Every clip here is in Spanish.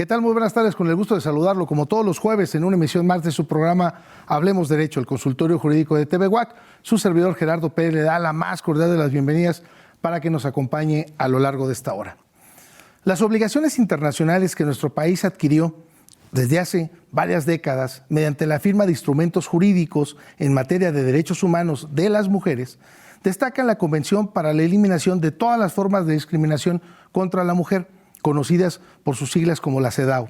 ¿Qué tal? Muy buenas tardes, con el gusto de saludarlo como todos los jueves en una emisión más de su programa Hablemos Derecho, el consultorio jurídico de TV UAC. Su servidor Gerardo Pérez le da la más cordial de las bienvenidas para que nos acompañe a lo largo de esta hora. Las obligaciones internacionales que nuestro país adquirió desde hace varias décadas mediante la firma de instrumentos jurídicos en materia de derechos humanos de las mujeres destacan la Convención para la Eliminación de todas las formas de discriminación contra la mujer, conocidas por sus siglas como la CEDAW,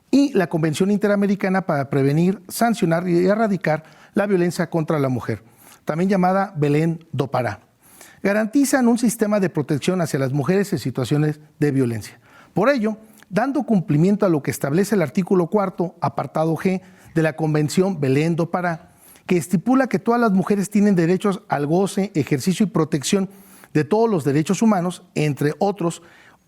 y la Convención Interamericana para prevenir, sancionar y erradicar la violencia contra la mujer, también llamada Belén do Pará. Garantizan un sistema de protección hacia las mujeres en situaciones de violencia. Por ello, dando cumplimiento a lo que establece el artículo 4, apartado G de la Convención Belén do Pará, que estipula que todas las mujeres tienen derechos al goce, ejercicio y protección de todos los derechos humanos, entre otros,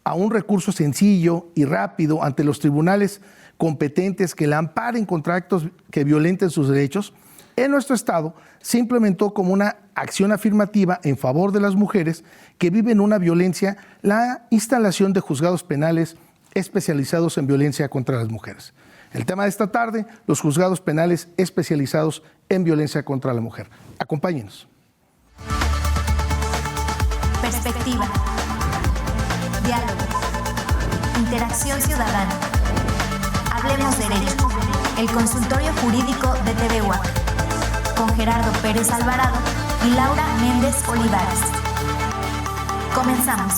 a un recurso sencillo y rápido ante los tribunales competentes que la amparen contra actos que violenten sus derechos, en nuestro Estado se implementó como una acción afirmativa en favor de las mujeres que viven una violencia la instalación de juzgados penales especializados en violencia contra las mujeres. El tema de esta tarde, los juzgados penales especializados en violencia contra la mujer. Acompáñenos. Perspectiva. Diálogo. Interacción ciudadana. Hablemos Derecho. El consultorio jurídico de TV UAC. Con Gerardo Pérez Alvarado y Laura Méndez Olivares. Comenzamos.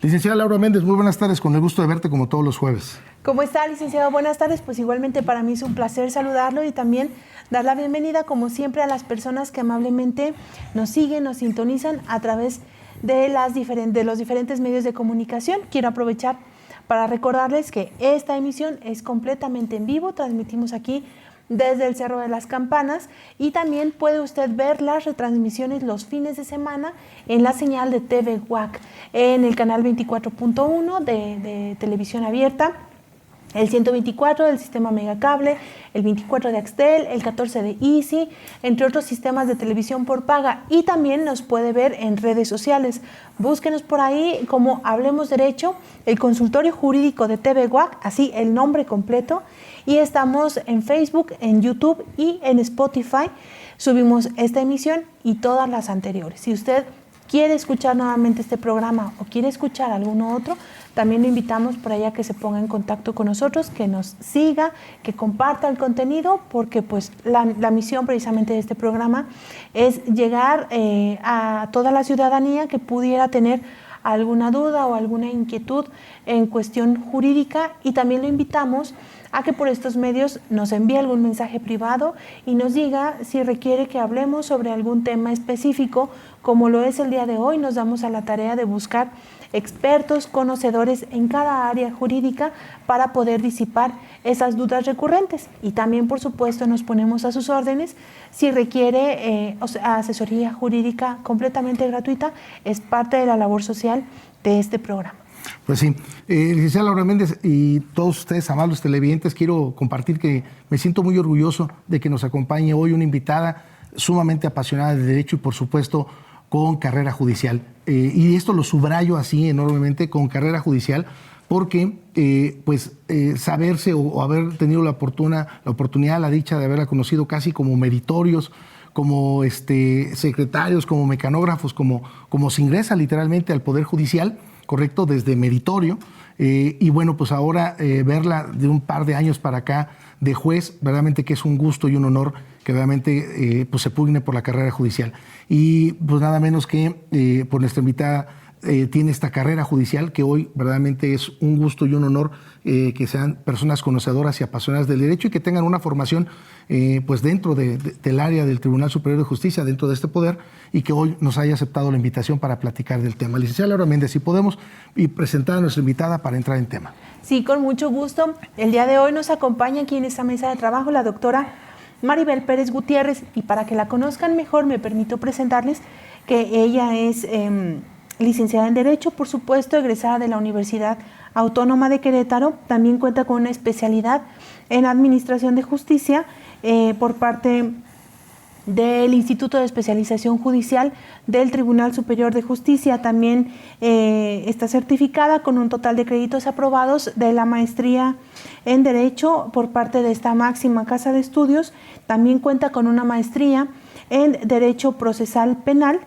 Licenciada Laura Méndez, muy buenas tardes, con el gusto de verte como todos los jueves. ¿Cómo está, licenciado? Buenas tardes, pues igualmente para mí es un placer saludarlo y también dar la bienvenida, como siempre, a las personas que amablemente nos siguen, nos sintonizan a través de los diferentes medios de comunicación. Quiero aprovechar para recordarles que esta emisión es completamente en vivo, transmitimos aquí desde el Cerro de las Campanas y también puede usted ver las retransmisiones los fines de semana en la señal de TV UAC, en el canal 24.1 de televisión abierta, el 124 del sistema Megacable, el 24 de Axtel, el 14 de Easy, entre otros sistemas de televisión por paga, y también nos puede ver en redes sociales. Búsquenos por ahí como Hablemos Derecho, el consultorio jurídico de TV UAC, así el nombre completo, y estamos en Facebook, en YouTube y en Spotify. Subimos esta emisión y todas las anteriores. Si usted quiere escuchar nuevamente este programa o quiere escuchar alguno otro, también lo invitamos por allá que se ponga en contacto con nosotros, que nos siga, que comparta el contenido, porque pues la misión precisamente de este programa es llegar a toda la ciudadanía que pudiera tener alguna duda o alguna inquietud en cuestión jurídica, y también lo invitamos a que por estos medios nos envíe algún mensaje privado y nos diga si requiere que hablemos sobre algún tema específico, como lo es el día de hoy. Nos damos a la tarea de buscar expertos, conocedores en cada área jurídica para poder disipar esas dudas recurrentes, y también por supuesto nos ponemos a sus órdenes si requiere asesoría jurídica completamente gratuita. Es parte de la labor social de este programa. Pues sí, licenciada Laura Méndez y todos ustedes, amables televidentes, quiero compartir que me siento muy orgulloso de que nos acompañe hoy una invitada sumamente apasionada de derecho y por supuesto con carrera judicial. Y esto lo subrayo así enormemente, con carrera judicial, porque saberse o haber tenido la oportunidad, la dicha de haberla conocido casi como meritorios, como secretarios, como mecanógrafos, como se ingresa literalmente al Poder Judicial, correcto, desde meritorio, y bueno, pues ahora verla de un par de años para acá de juez, verdaderamente que es un gusto y un honor que realmente pues se pugne por la carrera judicial. Y pues nada menos que por nuestra invitada tiene esta carrera judicial, que hoy verdaderamente es un gusto y un honor que sean personas conocedoras y apasionadas del derecho y que tengan una formación pues dentro del área del Tribunal Superior de Justicia, dentro de este poder, y que hoy nos haya aceptado la invitación para platicar del tema. Licenciada Laura Méndez, si podemos presentar a nuestra invitada para entrar en tema. Sí, con mucho gusto. El día de hoy nos acompaña aquí en esta mesa de trabajo la doctora Maribel Pérez Gutiérrez, y para que la conozcan mejor me permito presentarles que ella es licenciada en Derecho, por supuesto, egresada de la Universidad Autónoma de Querétaro. También cuenta con una especialidad en Administración de Justicia por parte del Instituto de Especialización Judicial del Tribunal Superior de Justicia. También está certificada con un total de créditos aprobados de la maestría en Derecho por parte de esta máxima casa de estudios. También cuenta con una maestría en Derecho Procesal Penal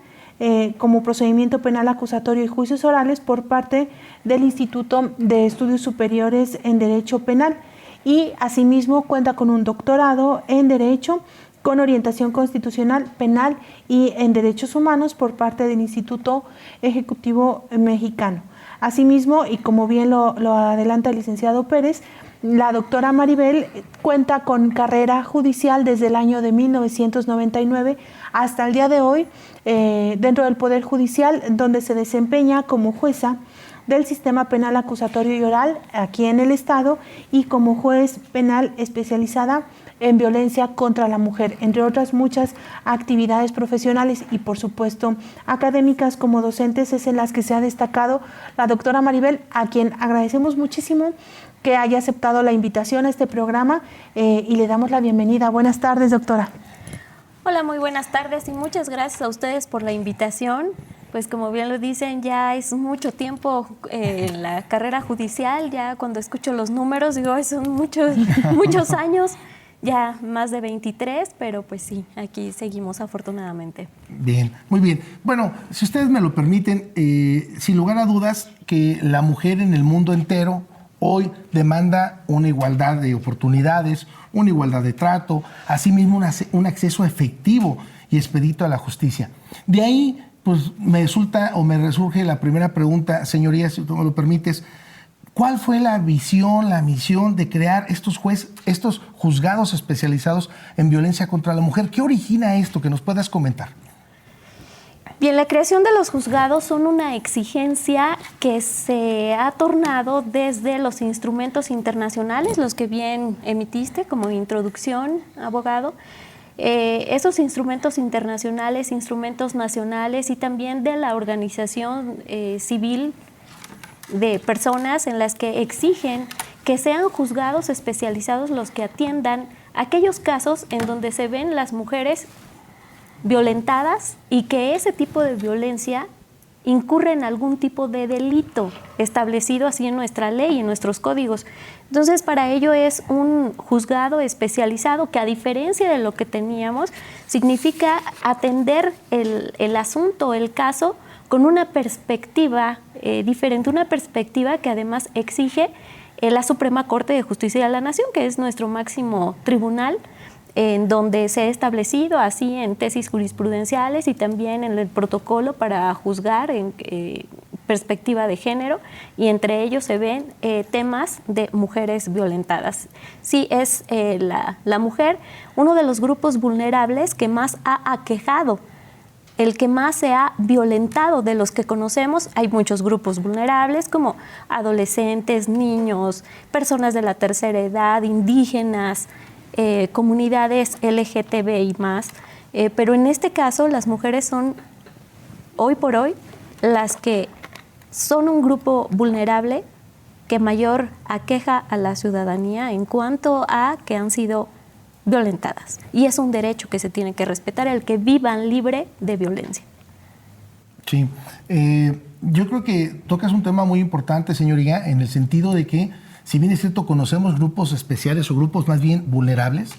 como procedimiento penal acusatorio y juicios orales por parte del Instituto de Estudios Superiores en Derecho Penal. Y asimismo cuenta con un doctorado en Derecho con orientación constitucional, penal y en derechos humanos por parte del Instituto Ejecutivo Mexicano. Asimismo, y como bien lo adelanta el licenciado Pérez, la doctora Maribel cuenta con carrera judicial desde el año de 1999 hasta el día de hoy dentro del Poder Judicial, donde se desempeña como jueza del sistema penal acusatorio y oral aquí en el Estado y como juez penal especializada en violencia contra la mujer, entre otras muchas actividades profesionales y por supuesto académicas como docentes es en las que se ha destacado la doctora Maribel, a quien agradecemos muchísimo que haya aceptado la invitación a este programa y le damos la bienvenida. Buenas tardes, doctora. Hola, muy buenas tardes y muchas gracias a ustedes por la invitación. Pues como bien lo dicen, ya es mucho tiempo en la carrera judicial, ya cuando escucho los números digo, son muchos años. Ya más de 23, pero pues sí, aquí seguimos afortunadamente. Bien, muy bien. Bueno, si ustedes me lo permiten, sin lugar a dudas que la mujer en el mundo entero hoy demanda una igualdad de oportunidades, una igualdad de trato, asimismo un acceso efectivo y expedito a la justicia. De ahí, pues me resurge la primera pregunta, señoría, si tú me lo permites. ¿Cuál fue la visión, la misión de crear estos juzgados especializados en violencia contra la mujer? ¿Qué origina esto? Que nos puedas comentar. Bien, la creación de los juzgados son una exigencia que se ha tornado desde los instrumentos internacionales, los que bien emitiste como introducción, abogado. Esos instrumentos internacionales, instrumentos nacionales y también de la organización civil de personas en las que exigen que sean juzgados especializados los que atiendan aquellos casos en donde se ven las mujeres violentadas y que ese tipo de violencia incurre en algún tipo de delito establecido así en nuestra ley y en nuestros códigos. Entonces, para ello es un juzgado especializado que, a diferencia de lo que teníamos, significa atender el asunto, el caso, con una perspectiva diferente, una perspectiva que además exige la Suprema Corte de Justicia de la Nación, que es nuestro máximo tribunal, en donde se ha establecido así en tesis jurisprudenciales y también en el protocolo para juzgar en perspectiva de género, y entre ellos se ven temas de mujeres violentadas. Sí, es la mujer uno de los grupos vulnerables que más ha aquejado, el que más se ha violentado de los que conocemos. Hay muchos grupos vulnerables como adolescentes, niños, personas de la tercera edad, indígenas, comunidades LGTBI+, pero en este caso las mujeres son hoy por hoy las que son un grupo vulnerable que mayor aqueja a la ciudadanía en cuanto a que han sido violentadas. Y es un derecho que se tiene que respetar, el que vivan libre de violencia. Sí, yo creo que tocas un tema muy importante, señoría, en el sentido de que, si bien es cierto, conocemos grupos especiales o grupos más bien vulnerables,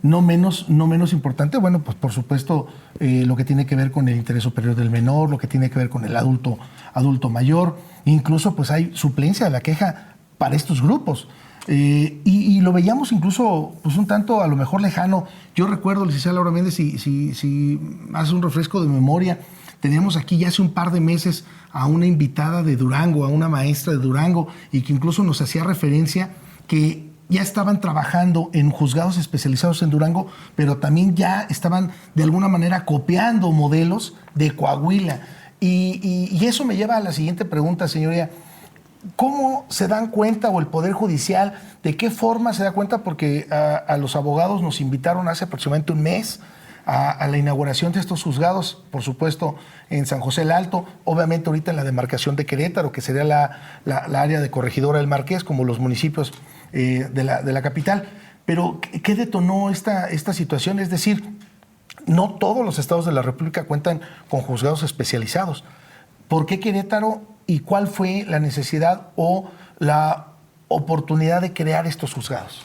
no menos importante, bueno, pues por supuesto lo que tiene que ver con el interés superior del menor, lo que tiene que ver con el adulto mayor, incluso pues hay suplencia de la queja para estos grupos. Y lo veíamos incluso pues un tanto a lo mejor lejano. Yo recuerdo, licenciada Laura Méndez, si hace un refresco de memoria, teníamos aquí ya hace un par de meses a una invitada de Durango, a una maestra de Durango, y que incluso nos hacía referencia que ya estaban trabajando en juzgados especializados en Durango, pero también ya estaban de alguna manera copiando modelos de Coahuila. Y eso me lleva a la siguiente pregunta, señoría. ¿Cómo se dan cuenta, o el Poder Judicial, de qué forma se da cuenta? Porque a los abogados nos invitaron hace aproximadamente un mes a la inauguración de estos juzgados, por supuesto en San José el Alto, obviamente ahorita en la demarcación de Querétaro, que sería la área de Corregidora del Marqués, como los municipios de la capital. Pero ¿qué detonó esta situación? Es decir, no todos los estados de la República cuentan con juzgados especializados. ¿Por qué Querétaro y cuál fue la necesidad o la oportunidad de crear estos juzgados?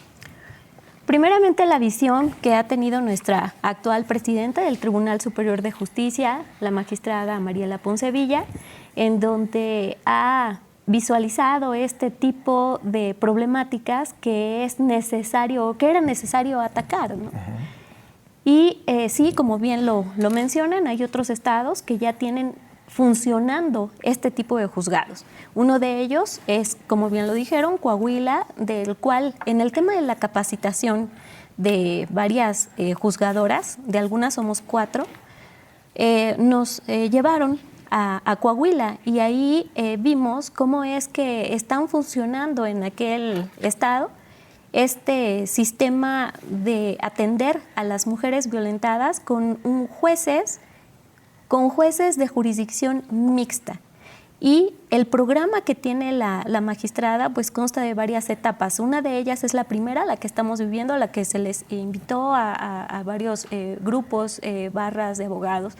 Primeramente, la visión que ha tenido nuestra actual presidenta del Tribunal Superior de Justicia, la magistrada Mariela Poncevilla, en donde ha visualizado este tipo de problemáticas que es necesario, que era necesario atacar, ¿no? Y sí, como bien lo mencionan, hay otros estados que ya tienen funcionando este tipo de juzgados. Uno de ellos es, como bien lo dijeron, Coahuila, del cual en el tema de la capacitación de varias juzgadoras, de algunas somos 4, nos llevaron a Coahuila y ahí vimos cómo es que están funcionando en aquel estado este sistema de atender a las mujeres violentadas con jueces de jurisdicción mixta. Y el programa que tiene la magistrada pues consta de varias etapas. Una de ellas es la primera, la que estamos viviendo, a la que se les invitó a varios grupos, barras de abogados,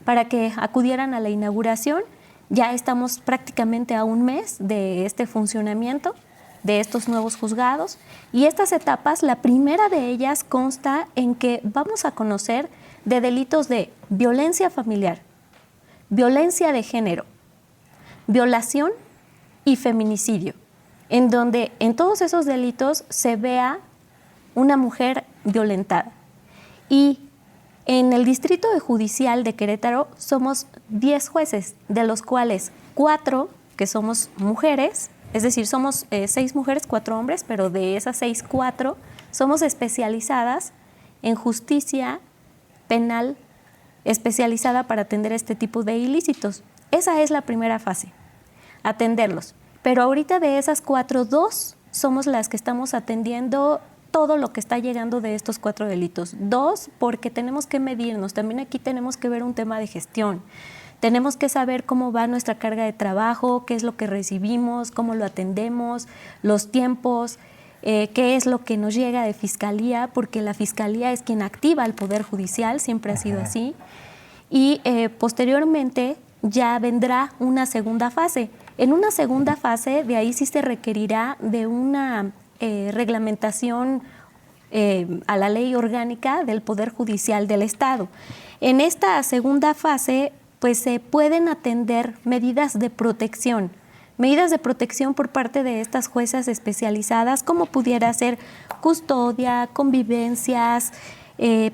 para que acudieran a la inauguración. Ya estamos prácticamente a un mes de este funcionamiento de estos nuevos juzgados. Y estas etapas, la primera de ellas consta en que vamos a conocer de delitos de violencia familiar, violencia de género, violación y feminicidio, en donde en todos esos delitos se vea una mujer violentada. Y en el Distrito Judicial de Querétaro somos 10 jueces, de los cuales 4 que somos mujeres, es decir, somos 6 mujeres, 4 hombres, pero de esas 6, 4 somos especializadas en justicia penal especializada para atender este tipo de ilícitos. Esa es la primera fase, atenderlos. Pero ahorita de esas 4, 2 somos las que estamos atendiendo todo lo que está llegando de estos 4 delitos. 2, porque tenemos que medirnos. También aquí tenemos que ver un tema de gestión. Tenemos que saber cómo va nuestra carga de trabajo, qué es lo que recibimos, cómo lo atendemos, los tiempos, qué es lo que nos llega de Fiscalía, porque la Fiscalía es quien activa el Poder Judicial, siempre ha sido así. Y posteriormente ya vendrá una segunda fase. En una segunda fase, de ahí sí se requerirá de una reglamentación a la ley orgánica del Poder Judicial del Estado. En esta segunda fase, pues se pueden atender medidas de protección por parte de estas juezas especializadas, como pudiera ser custodia, convivencias,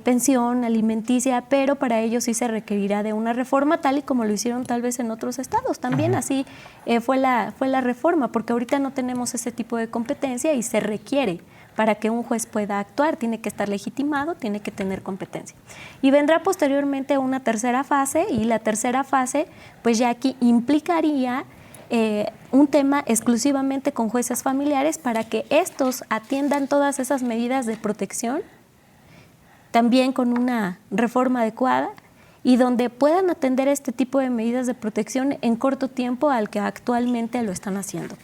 pensión alimenticia, pero para ello sí se requerirá de una reforma, tal y como lo hicieron tal vez en otros estados. También así fue la reforma, porque ahorita no tenemos ese tipo de competencia y se requiere. Para que un juez pueda actuar, tiene que estar legitimado, tiene que tener competencia. Y vendrá posteriormente una tercera fase, y la tercera fase, pues ya aquí implicaría un tema exclusivamente con jueces familiares para que estos atiendan todas esas medidas de protección, también con una reforma adecuada, y donde puedan atender este tipo de medidas de protección en corto tiempo al que actualmente lo están haciendo.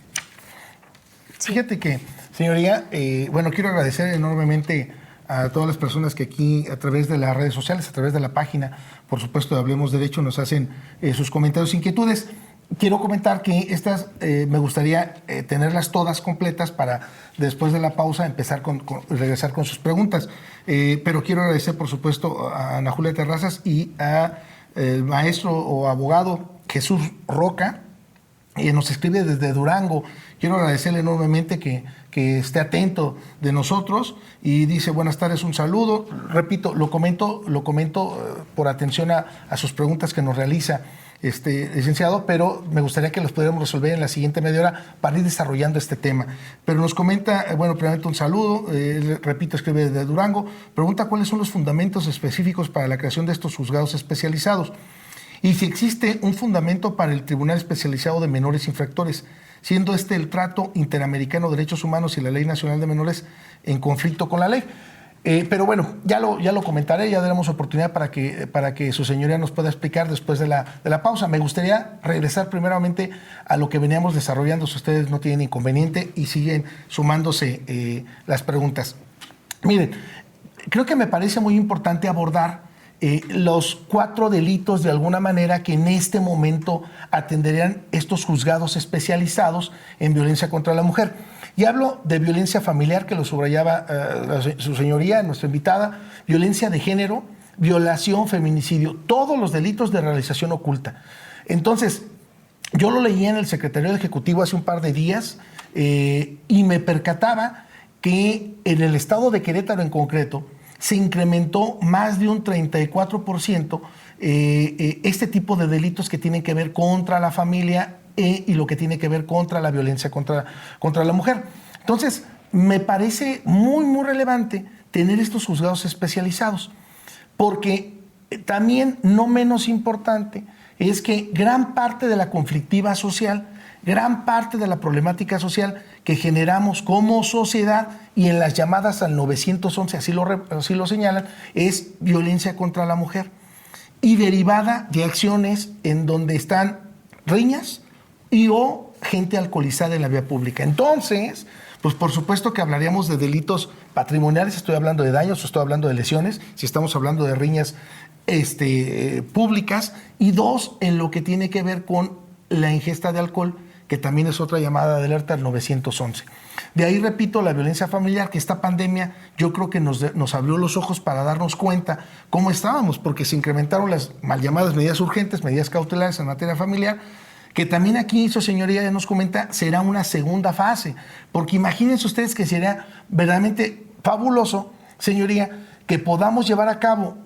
Sí. Fíjate que, señoría, bueno, quiero agradecer enormemente a todas las personas que aquí, a través de las redes sociales, a través de la página, por supuesto, de Hablemos Derecho, nos hacen sus comentarios e inquietudes. Quiero comentar que estas me gustaría tenerlas todas completas para después de la pausa regresar con sus preguntas. Pero quiero agradecer, por supuesto, a Ana Julia Terrazas y al maestro o abogado Jesús Roca, nos escribe desde Durango. Quiero agradecerle enormemente que esté atento de nosotros y dice: buenas tardes, un saludo. Repito, lo comento por atención a sus preguntas que nos realiza licenciado, pero me gustaría que los pudiéramos resolver en la siguiente media hora para ir desarrollando este tema. Pero nos comenta, bueno, primeramente un saludo, repito, escribe desde Durango, pregunta cuáles son los fundamentos específicos para la creación de estos juzgados especializados y si existe un fundamento para el Tribunal Especializado de Menores Infractores, siendo el trato interamericano de derechos humanos y la Ley Nacional de Menores en conflicto con la ley. Pero bueno, ya lo comentaré, ya daremos oportunidad para que su señoría nos pueda explicar después de la pausa. Me gustaría regresar primeramente a lo que veníamos desarrollando, si ustedes no tienen inconveniente y siguen sumándose las preguntas. Miren, creo que me parece muy importante abordar los 4 delitos de alguna manera que en este momento atenderían estos juzgados especializados en violencia contra la mujer. Y hablo de violencia familiar, que lo subrayaba su señoría, nuestra invitada, violencia de género, violación, feminicidio, todos los delitos de realización oculta. Entonces, yo lo leí en el Secretariado Ejecutivo hace un par de días y me percataba que en el estado de Querétaro en concreto se incrementó más de un 34% este tipo de delitos que tienen que ver contra la familia y lo que tiene que ver contra la violencia contra la mujer. Entonces, me parece muy relevante tener estos juzgados especializados, porque también no menos importante es que gran parte de la conflictiva social, gran parte de la problemática social que generamos como sociedad y en las llamadas al 911, así lo señalan, es violencia contra la mujer y derivada de acciones en donde están riñas y o gente alcoholizada en la vía pública. Entonces, pues por supuesto que hablaríamos de delitos patrimoniales, estoy hablando de daños o estoy hablando de lesiones, si estamos hablando de riñas públicas, y 2, en lo que tiene que ver con la ingesta de alcohol, que también es otra llamada de alerta al 911. De ahí, repito, la violencia familiar, que esta pandemia yo creo que nos abrió los ojos para darnos cuenta cómo estábamos, porque se incrementaron las mal llamadas medidas urgentes, medidas cautelares en materia familiar, que también aquí, su señoría ya nos comenta, será una segunda fase, porque imagínense ustedes que sería verdaderamente fabuloso, señoría, que podamos llevar a cabo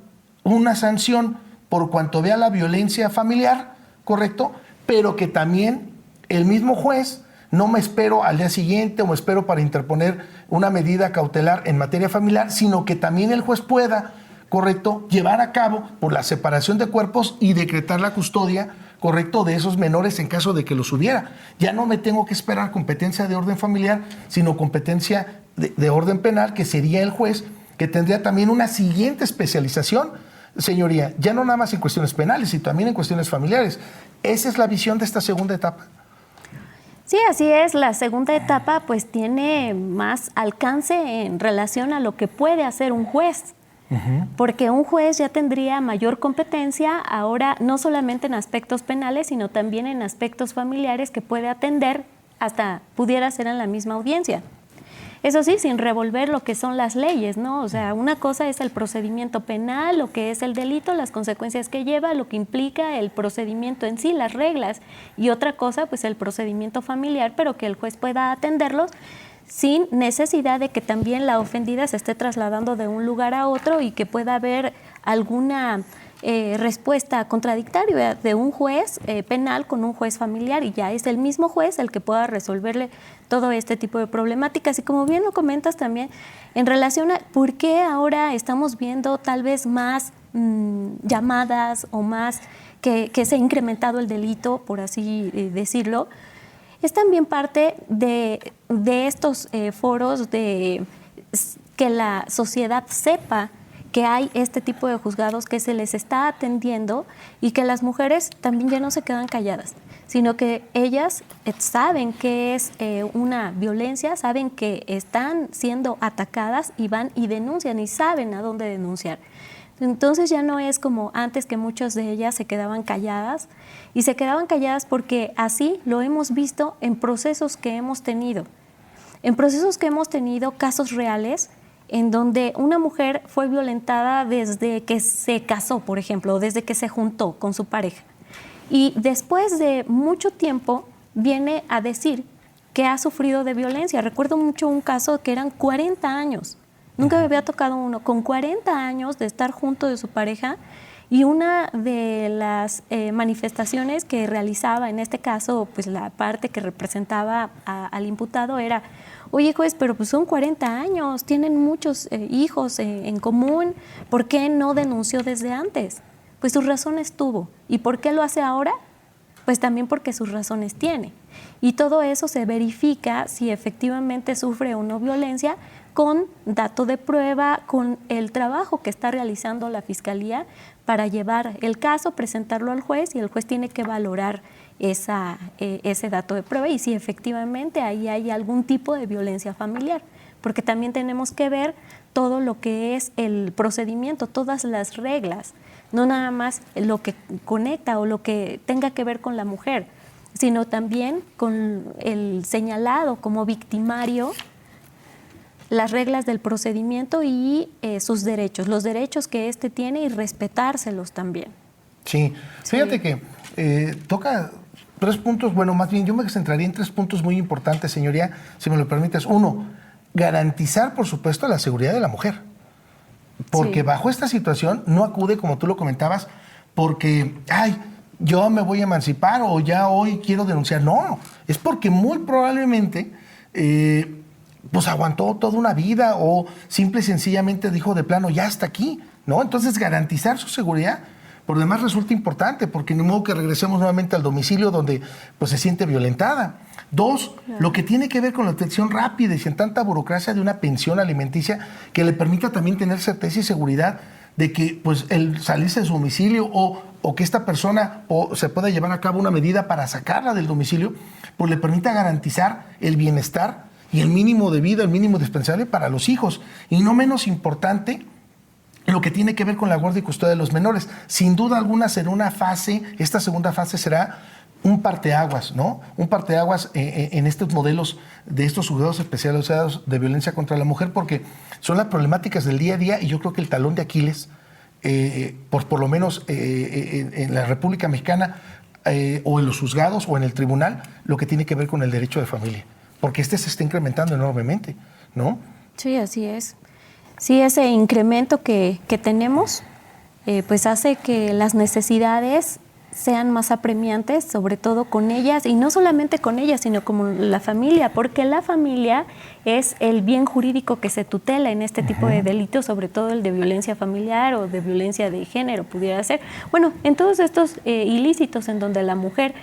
una sanción por cuanto vea la violencia familiar, ¿correcto? Pero que también el mismo juez, no me espero al día siguiente o me espero para interponer una medida cautelar en materia familiar, sino que también el juez pueda, ¿correcto?, llevar a cabo por la separación de cuerpos y decretar la custodia, ¿correcto?, de esos menores en caso de que los hubiera. Ya no me tengo que esperar competencia de orden familiar, sino competencia de orden penal, que sería el juez, que tendría también una siguiente especialización, señoría, ya no nada más en cuestiones penales, sino también en cuestiones familiares. Esa es la visión de esta segunda etapa. Sí, así es. La segunda etapa pues tiene más alcance en relación a lo que puede hacer un juez. Porque un juez ya tendría mayor competencia ahora, no solamente en aspectos penales, sino también en aspectos familiares que puede atender, hasta pudiera ser en la misma audiencia. Eso sí, sin revolver lo que son las leyes, ¿no? O sea, una cosa es el procedimiento penal, lo que es el delito, las consecuencias que lleva, lo que implica el procedimiento en sí, las reglas, y otra cosa, pues el procedimiento familiar, pero que el juez pueda atenderlos sin necesidad de que también la ofendida se esté trasladando de un lugar a otro y que pueda haber alguna respuesta contradictoria de un juez penal con un juez familiar, y ya es el mismo juez el que pueda resolverle todo este tipo de problemáticas. Y como bien lo comentas también, en relación a por qué ahora estamos viendo tal vez más llamadas o más que se ha incrementado el delito, por así decirlo, es también parte de estos foros de que la sociedad sepa que hay este tipo de juzgados, que se les está atendiendo y que las mujeres también ya no se quedan calladas, sino que ellas saben que es una violencia, saben que están siendo atacadas y van y denuncian y saben a dónde denunciar. Entonces ya no es como antes, que muchas de ellas se quedaban calladas, y se quedaban calladas porque así lo hemos visto en procesos que hemos tenido. En procesos que hemos tenido casos reales en donde una mujer fue violentada desde que se casó, por ejemplo, o desde que se juntó con su pareja. Y después de mucho tiempo viene a decir que ha sufrido de violencia. Recuerdo mucho un caso que eran 40 años. Nunca me había tocado uno con 40 años de estar junto de su pareja, y una de las manifestaciones que realizaba, en este caso, pues la parte que representaba al imputado era: oye, juez, pero pues son 40 años, tienen muchos hijos en común, ¿por qué no denunció desde antes? Pues sus razones tuvo. ¿Y por qué lo hace ahora? Pues también porque sus razones tiene. Y todo eso se verifica si efectivamente sufre o no violencia con dato de prueba, con el trabajo que está realizando la Fiscalía para llevar el caso, presentarlo al juez, y el juez tiene que valorar ese dato de prueba y si efectivamente ahí hay algún tipo de violencia familiar, porque también tenemos que ver todo lo que es el procedimiento, todas las reglas no nada más lo que conecta o lo que tenga que ver con la mujer, sino también con el señalado como victimario, las reglas del procedimiento y sus derechos, los derechos que éste tiene y respetárselos también. Sí, fíjate que toca 3 puntos, bueno, más bien yo me centraría en 3 puntos muy importantes, señoría, si me lo permites. 1, garantizar, por supuesto, la seguridad de la mujer. Porque bajo esta situación no acude, como tú lo comentabas, porque, ay, yo me voy a emancipar o ya hoy quiero denunciar. No, es porque muy probablemente pues aguantó toda una vida o simple y sencillamente dijo de plano, ya hasta aquí, ¿no? Entonces garantizar su seguridad, por demás resulta importante, porque ni modo que regresemos nuevamente al domicilio donde pues se siente violentada. 2, lo que tiene que ver con la obtención rápida y sin tanta burocracia de una pensión alimenticia que le permita también tener certeza y seguridad de que pues el salirse de su domicilio o que esta persona se pueda llevar a cabo una medida para sacarla del domicilio, pues le permita garantizar el bienestar y el mínimo de vida, el mínimo indispensable para los hijos. Y no menos importante, lo que tiene que ver con la guardia y custodia de los menores. Sin duda alguna será una fase, esta segunda fase será un parteaguas, ¿no? Un parteaguas en estos modelos de estos juzgados especializados de violencia contra la mujer, porque son las problemáticas del día a día y yo creo que el talón de Aquiles, por lo menos en la República Mexicana o en los juzgados o en el tribunal, lo que tiene que ver con el derecho de familia, porque se está incrementando enormemente, ¿no? Sí, así es. Sí, ese incremento que tenemos pues hace que las necesidades sean más apremiantes, sobre todo con ellas, y no solamente con ellas, sino con la familia, porque la familia es el bien jurídico que se tutela en este tipo de delitos, sobre todo el de violencia familiar o de violencia de género, pudiera ser. Bueno, en todos estos ilícitos en donde la mujer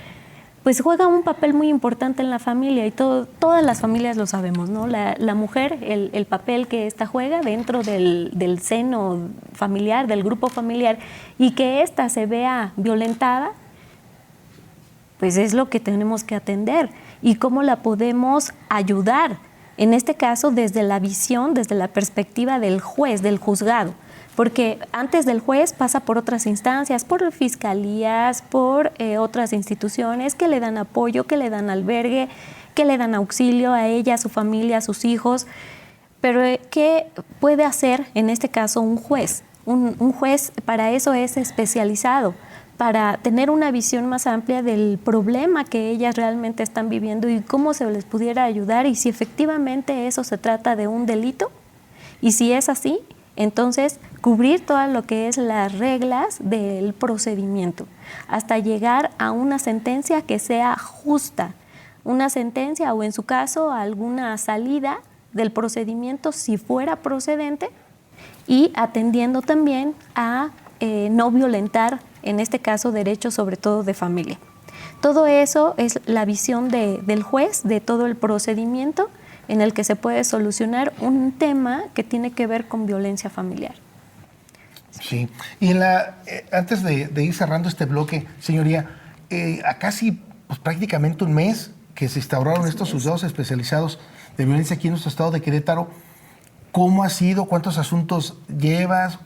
pues juega un papel muy importante en la familia y todas las familias lo sabemos, ¿no? La mujer, el papel que ésta juega dentro del seno familiar, del grupo familiar, y que ésta se vea violentada, pues es lo que tenemos que atender. Y cómo la podemos ayudar, en este caso desde la visión, desde la perspectiva del juez, del juzgado. Porque antes del juez pasa por otras instancias, por fiscalías, por otras instituciones que le dan apoyo, que le dan albergue, que le dan auxilio a ella, a su familia, a sus hijos. Pero ¿qué puede hacer en este caso un juez? Un juez para eso es especializado, para tener una visión más amplia del problema que ellas realmente están viviendo y cómo se les pudiera ayudar y si efectivamente eso se trata de un delito. Y si es así, entonces cubrir todo lo que es las reglas del procedimiento hasta llegar a una sentencia que sea justa, una sentencia o en su caso alguna salida del procedimiento si fuera procedente y atendiendo también a no violentar, en este caso, derechos sobre todo de familia. Todo eso es la visión del juez, de todo el procedimiento en el que se puede solucionar un tema que tiene que ver con violencia familiar. Sí, y antes de ir cerrando este bloque, señoría, a casi pues, prácticamente un mes que se instauraron estos juzgados especializados de violencia aquí en nuestro estado de Querétaro, ¿cómo ha sido? ¿Cuántos asuntos llevas?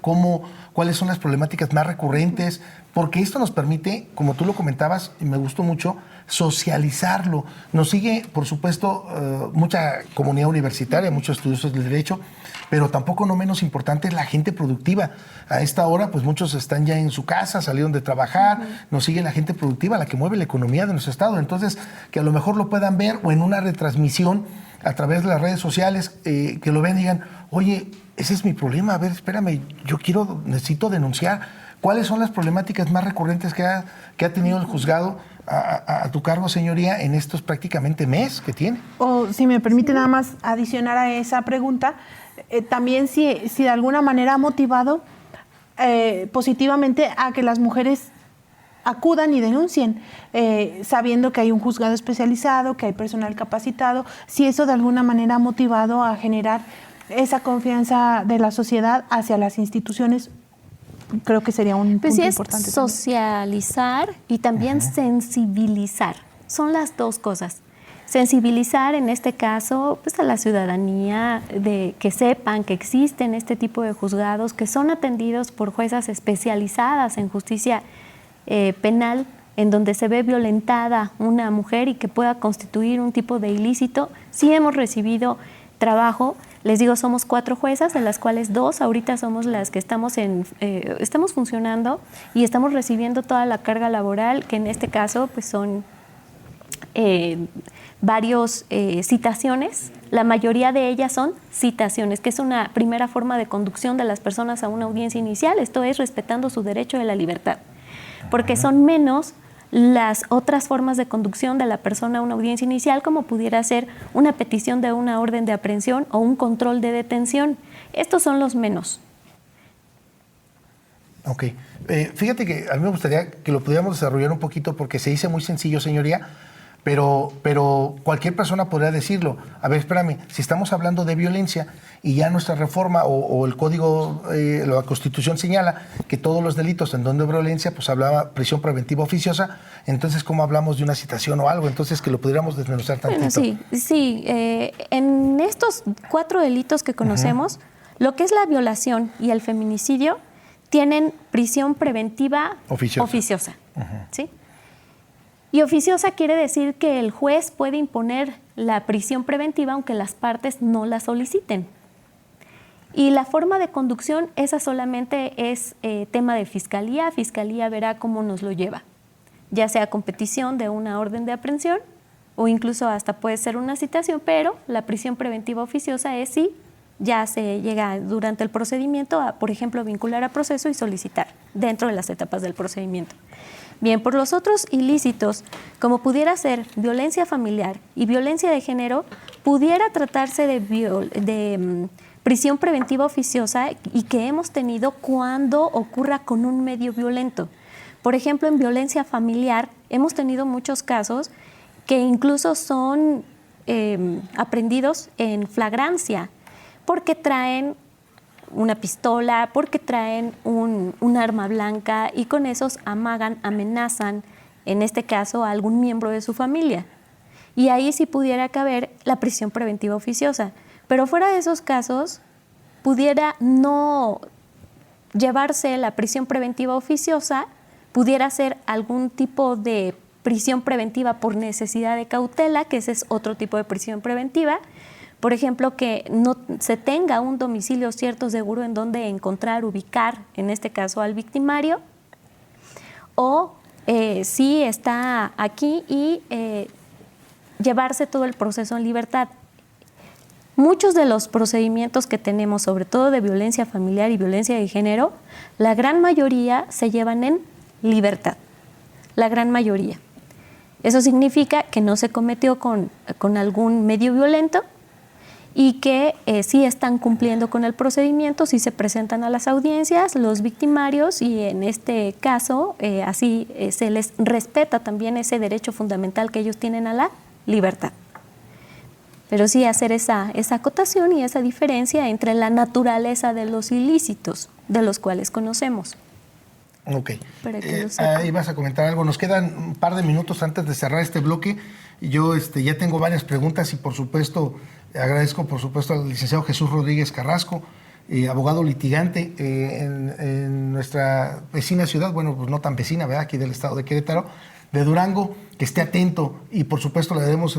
¿Cuáles son las problemáticas más recurrentes? Porque esto nos permite, como tú lo comentabas, y me gustó mucho, socializarlo. Nos sigue, por supuesto, mucha comunidad universitaria, muchos estudiosos del derecho, pero tampoco no menos importante es la gente productiva. A esta hora, pues muchos están ya en su casa, salieron de trabajar, nos sigue la gente productiva, la que mueve la economía de nuestro estado. Entonces, que a lo mejor lo puedan ver o en una retransmisión a través de las redes sociales, que lo vean y digan, oye, ese es mi problema, a ver, espérame, necesito denunciar. ¿Cuáles son las problemáticas más recurrentes que ha tenido el juzgado a tu cargo, señoría, en estos prácticamente mes que tiene? O si me permite nada más adicionar a esa pregunta, también si de alguna manera ha motivado positivamente a que las mujeres acudan y denuncien, sabiendo que hay un juzgado especializado, que hay personal capacitado, si eso de alguna manera ha motivado a generar esa confianza de la sociedad hacia las instituciones. Creo que sería un punto importante. Es socializar y también sensibilizar. Son las dos cosas. sensibilizar en este caso pues, a la ciudadanía de que sepan que existen este tipo de juzgados que son atendidos por juezas especializadas en justicia penal, en donde se ve violentada una mujer y que pueda constituir un tipo de ilícito. Sí hemos recibido trabajo, les digo, somos 4 juezas, de las cuales 2 ahorita somos las que estamos funcionando y estamos recibiendo toda la carga laboral, que en este caso pues son varios citaciones. La mayoría de ellas son citaciones, que es una primera forma de conducción de las personas a una audiencia inicial, esto es respetando su derecho de la libertad, porque son menos las otras formas de conducción de la persona a una audiencia inicial, como pudiera ser una petición de una orden de aprehensión o un control de detención. Estos son los menos. Ok. Fíjate que a mí me gustaría que lo pudiéramos desarrollar un poquito porque se dice muy sencillo, señoría, pero cualquier persona podría decirlo. A ver, espérame, si estamos hablando de violencia y ya nuestra reforma o el código, la Constitución señala que todos los delitos en donde hay violencia, pues hablaba prisión preventiva oficiosa, entonces ¿cómo hablamos de una citación o algo? Entonces que lo pudiéramos desmenuzar tantito. Bueno, sí. En estos 4 delitos que conocemos, lo que es la violación y el feminicidio tienen prisión preventiva oficiosa. ¿Sí? Y oficiosa quiere decir que el juez puede imponer la prisión preventiva aunque las partes no la soliciten. Y la forma de conducción, esa solamente es tema de fiscalía. Fiscalía verá cómo nos lo lleva, ya sea con petición de una orden de aprehensión o incluso hasta puede ser una citación, pero la prisión preventiva oficiosa es si ya se llega durante el procedimiento a, por ejemplo, vincular a proceso y solicitar dentro de las etapas del procedimiento. Bien, por los otros ilícitos, como pudiera ser violencia familiar y violencia de género, pudiera tratarse de prisión preventiva oficiosa y que hemos tenido cuando ocurra con un medio violento. Por ejemplo, en violencia familiar hemos tenido muchos casos que incluso son aprehendidos en flagrancia porque traen una pistola, porque traen un arma blanca y con esos amagan, amenazan, en este caso, a algún miembro de su familia. Y ahí sí pudiera caber la prisión preventiva oficiosa. Pero fuera de esos casos, pudiera no llevarse la prisión preventiva oficiosa, pudiera ser algún tipo de prisión preventiva por necesidad de cautela, que ese es otro tipo de prisión preventiva. Por ejemplo, que no se tenga un domicilio cierto seguro en donde encontrar, ubicar, en este caso, al victimario, o si está aquí y llevarse todo el proceso en libertad. Muchos de los procedimientos que tenemos, sobre todo de violencia familiar y violencia de género, la gran mayoría se llevan en libertad, la gran mayoría. Eso significa que no se cometió con algún medio violento, y que sí están cumpliendo con el procedimiento, sí se presentan a las audiencias los victimarios y en este caso así se les respeta también ese derecho fundamental que ellos tienen a la libertad. Pero sí hacer esa acotación y esa diferencia entre la naturaleza de los ilícitos de los cuales conocemos. Ok. Ahí vas a comentar algo. Nos quedan un par de minutos antes de cerrar este bloque. Yo ya tengo varias preguntas y por supuesto agradezco por supuesto al licenciado Jesús Rodríguez Carrasco, abogado litigante en nuestra vecina ciudad, bueno, pues no tan vecina, ¿verdad? Aquí del estado de Querétaro, de Durango, que esté atento y por supuesto le daremos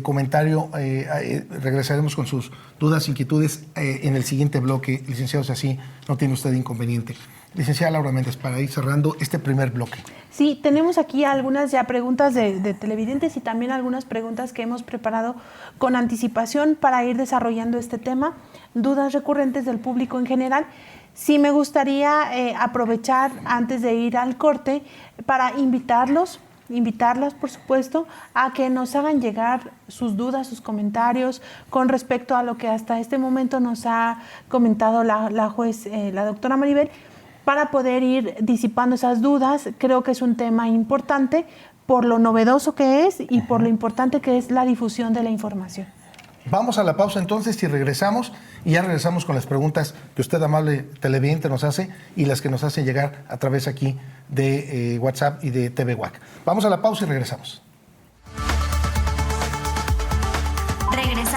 comentario, regresaremos con sus dudas, inquietudes en el siguiente bloque, licenciado, si así no tiene usted inconveniente. Licenciada Laura Méndez, para ir cerrando este primer bloque. Sí, tenemos aquí algunas ya preguntas de televidentes y también algunas preguntas que hemos preparado con anticipación para ir desarrollando este tema, dudas recurrentes del público en general. Sí me gustaría aprovechar antes de ir al corte para invitarlas, por supuesto, a que nos hagan llegar sus dudas, sus comentarios con respecto a lo que hasta este momento nos ha comentado la juez, la doctora Maribel, para poder ir disipando esas dudas. Creo que es un tema importante por lo novedoso que es y por lo importante que es la difusión de la información. Vamos a la pausa entonces y regresamos. Y ya regresamos con las preguntas que usted, amable televidente, nos hace y las que nos hacen llegar a través aquí de WhatsApp y de TV WAC. Vamos a la pausa y regresamos.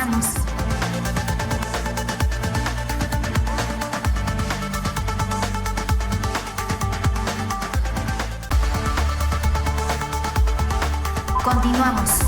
Regresamos. Continuamos.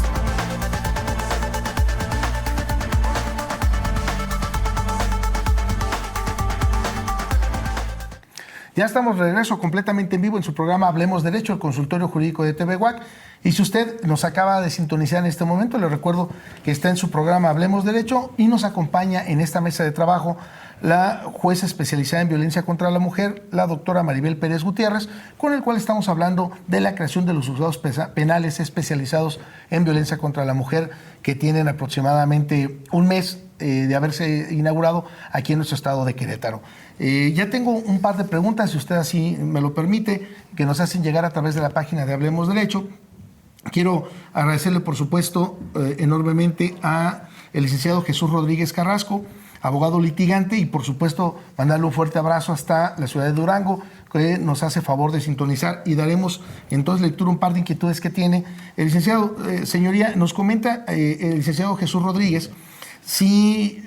Ya estamos de regreso completamente en vivo en su programa Hablemos Derecho, el consultorio jurídico de TV WAC. Y si usted nos acaba de sintonizar en este momento, le recuerdo que está en su programa Hablemos Derecho y nos acompaña en esta mesa de trabajo la jueza especializada en violencia contra la mujer, la doctora Maribel Pérez Gutiérrez, con el cual estamos hablando de la creación de los juzgados penales especializados en violencia contra la mujer, que tienen aproximadamente un mes de haberse inaugurado aquí en nuestro estado de Querétaro. Ya tengo un par de preguntas, si usted así me lo permite, que nos hacen llegar a través de la página de Hablemos Derecho. Quiero agradecerle, por supuesto, enormemente a el licenciado Jesús Rodríguez Carrasco, abogado litigante, y por supuesto mandarle un fuerte abrazo hasta la ciudad de Durango, que nos hace favor de sintonizar, y daremos entonces lectura a un par de inquietudes que tiene el licenciado. Señoría, nos comenta el licenciado Jesús Rodríguez si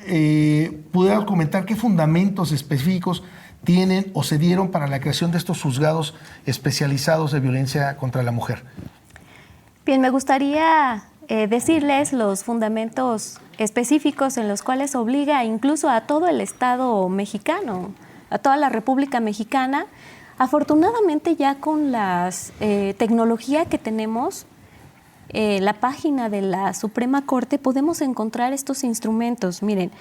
pudiera comentar qué fundamentos específicos tienen o se dieron para la creación de estos juzgados especializados de violencia contra la mujer. Bien, me gustaría decirles los fundamentos específicos en los cuales obliga incluso a todo el Estado mexicano, a toda la República Mexicana. Afortunadamente, ya con la tecnología que tenemos, la página de la Suprema Corte, podemos encontrar estos instrumentos. Miren,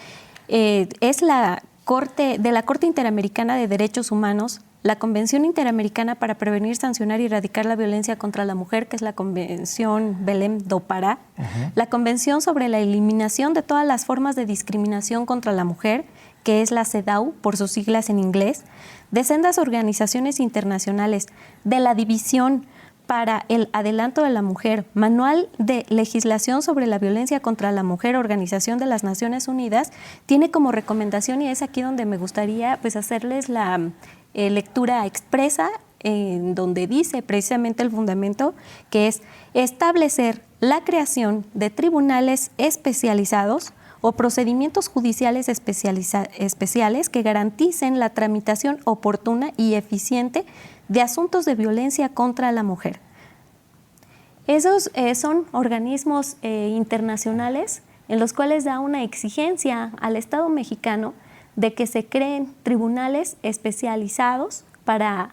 es la Corte Interamericana de Derechos Humanos, la Convención Interamericana para Prevenir, Sancionar y Erradicar la Violencia contra la Mujer, que es la Convención Belém do Pará, la Convención sobre la Eliminación de todas las formas de discriminación contra la mujer, que es la CEDAW, por sus siglas en inglés, de sendas organizaciones internacionales, de la División para el Adelanto de la Mujer, Manual de Legislación sobre la Violencia contra la Mujer, Organización de las Naciones Unidas, tiene como recomendación, y es aquí donde me gustaría pues hacerles la lectura expresa, en donde dice precisamente el fundamento, que es establecer la creación de tribunales especializados o procedimientos judiciales especiales que garanticen la tramitación oportuna y eficiente de asuntos de violencia contra la mujer. Esos son organismos internacionales en los cuales da una exigencia al Estado mexicano de que se creen tribunales especializados para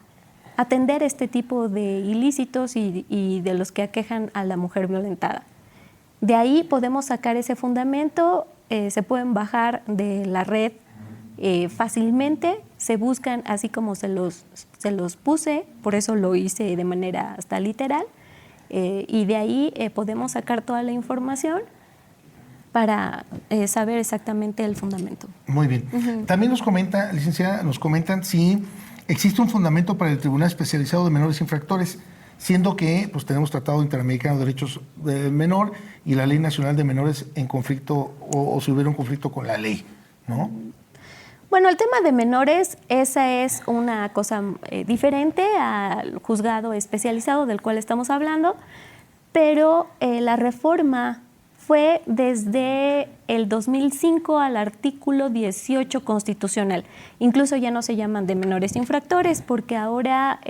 atender este tipo de ilícitos y de los que aquejan a la mujer violentada. De ahí podemos sacar ese fundamento, se pueden bajar de la red fácilmente, se buscan así como se los puse, por eso lo hice de manera hasta literal, y de ahí podemos sacar toda la información para saber exactamente el fundamento. Muy bien. También nos comenta, licenciada, nos comentan si existe un fundamento para el Tribunal Especializado de Menores Infractores, siendo que pues, tenemos Tratado Interamericano de Derechos del Menor y la Ley Nacional de Menores en conflicto o si hubiera un conflicto con la ley, ¿no? Bueno, el tema de menores, esa es una cosa diferente al juzgado especializado del cual estamos hablando, pero la reforma fue desde el 2005 al artículo 18 constitucional. Incluso ya no se llaman de menores infractores, porque ahora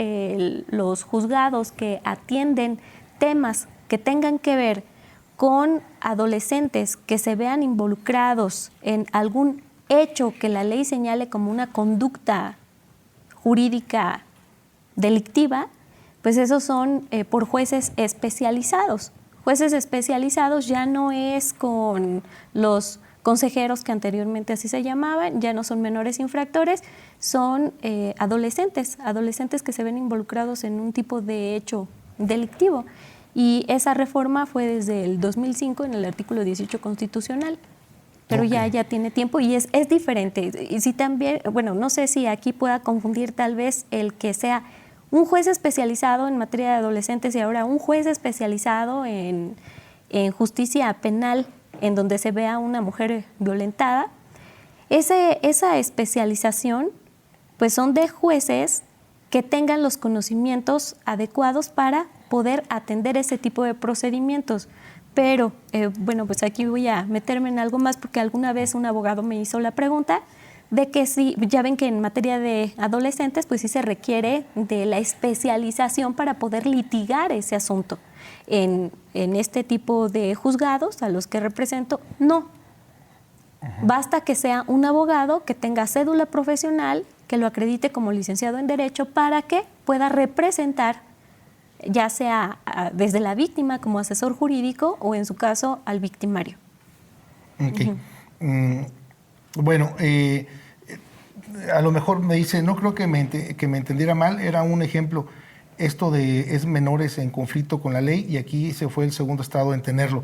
los juzgados que atienden temas que tengan que ver con adolescentes que se vean involucrados en algún hecho que la ley señale como una conducta jurídica delictiva, pues esos son por jueces especializados. Jueces especializados ya no es con los consejeros que anteriormente así se llamaban, ya no son menores infractores, son adolescentes que se ven involucrados en un tipo de hecho delictivo. Y esa reforma fue desde el 2005 en el artículo 18 constitucional. Pero okay, ya tiene tiempo y es diferente. Y si también, bueno, no sé si aquí pueda confundir tal vez el que sea un juez especializado en materia de adolescentes y ahora un juez especializado en justicia penal, en donde se vea a una mujer violentada. Esa especialización, pues son de jueces que tengan los conocimientos adecuados para poder atender ese tipo de procedimientos. Pero, bueno, pues aquí voy a meterme en algo más porque alguna vez un abogado me hizo la pregunta de que sí, ya ven que en materia de adolescentes, pues sí se requiere de la especialización para poder litigar ese asunto. En este tipo de juzgados a los que represento, no. Basta que sea un abogado que tenga cédula profesional, que lo acredite como licenciado en Derecho para que pueda representar, ya sea desde la víctima como asesor jurídico o en su caso al victimario. Okay. Bueno, a lo mejor me dice, no creo que me entendiera mal, era un ejemplo, esto de es menores en conflicto con la ley y aquí se fue el segundo estado en tenerlo.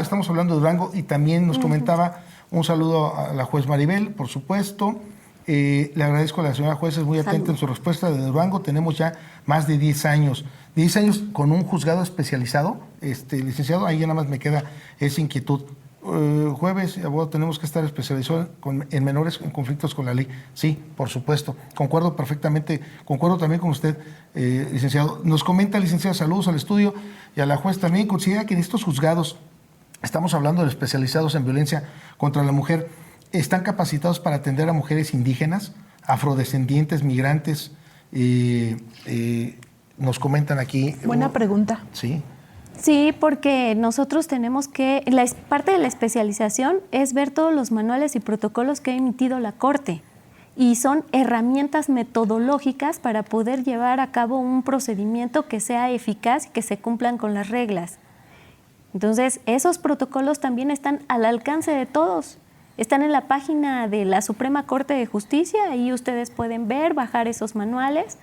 Estamos hablando de Durango y también nos comentaba, un saludo a la juez Maribel, por supuesto. Le agradezco a la señora juez, es muy atenta en su respuesta de Durango. Tenemos ya más de 10 años. 10 años con un juzgado especializado, licenciado, ahí ya nada más me queda esa inquietud. Jueves, abogado, tenemos que estar especializados en menores en conflictos con la ley. Sí, por supuesto, concuerdo perfectamente, concuerdo también con usted, licenciado. Nos comenta, licenciado, saludos al estudio y a la juez también. Considera que en estos juzgados, estamos hablando de especializados en violencia contra la mujer, ¿están capacitados para atender a mujeres indígenas, afrodescendientes, migrantes? Nos comentan aquí. Buena pregunta. Sí. Sí, porque nosotros tenemos que, parte de la especialización es ver todos los manuales y protocolos que ha emitido la Corte y son herramientas metodológicas para poder llevar a cabo un procedimiento que sea eficaz y que se cumplan con las reglas. Entonces, esos protocolos también están al alcance de todos. Están en la página de la Suprema Corte de Justicia, ahí ustedes pueden ver, bajar esos manuales.